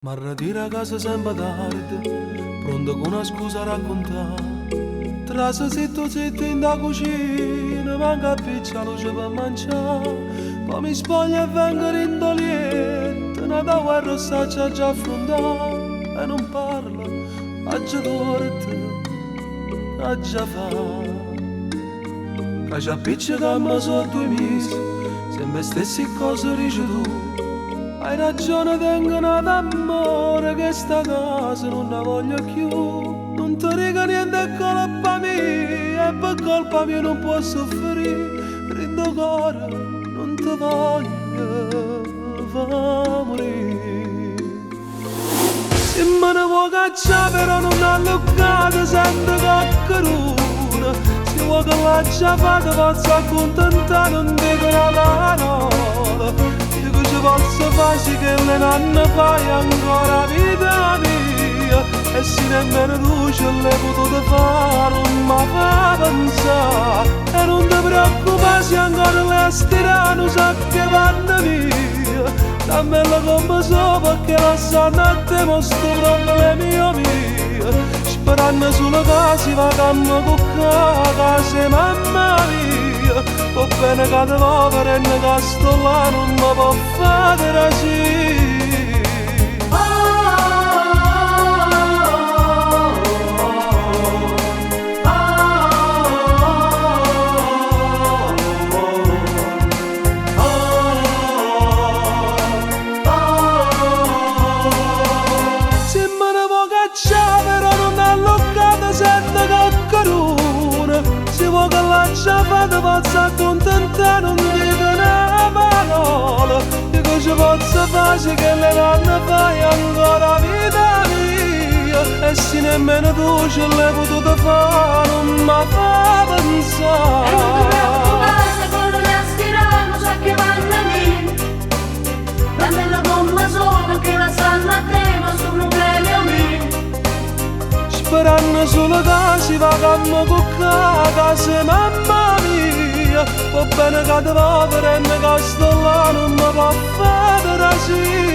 Ma ritira a casa sempre tardi, pronto con una scusa a raccontare. Trasa zitto in da cucina, manca pizza luce per mangiare. Poi mi spoglio e vengo rindolietto, una da guerra saccia già affrontare. E non parla, ha già dorte, ha già fa. Che già appiccica ma sono 2 mesi, sempre stessi cose dici tu. Hai ragione, vengono d'amore che sta casa non la voglio più. Non ti dico niente, è colpa mia, e per colpa mia non posso soffrire. Rindo cuore, non ti voglio, va morire. Se me ne vuoi cacciare però non allocare, sento coccheruna. Se vuoi che la già fatta posso accontentare, non dico una parola. Posso fare che le nanne fai ancora vita mia. E se nemmeno tu ce l'hai potuto fare, non mi fa pensare. E non ti preoccupare se ancora le stirano, sa che vanno via. Dammela come so perché la sanno a te, ma sto problema mio. Sperando solo che si va a con casa, mamma mia. Va bene che ti va per che sto là, non mi può fare così. Se me ne vuoi cacciare però non allocata, sento coccheruna. Se vuoi che la già fatta posso accontentare, non dico una parola. Dico ci posso fare che le donne fai ancora vita mia. E se nemmeno tu ce l'hai potuto fare, non mi fa pensare. E non ti preoccupare se quello le stirano, sa che vanno a me. Dammela come so perché la sanno a te, ma sono problemi mio. Sperando solo che si va a con casa, mamma mia. Va bene che ti va per che sto là, non mi può fare così.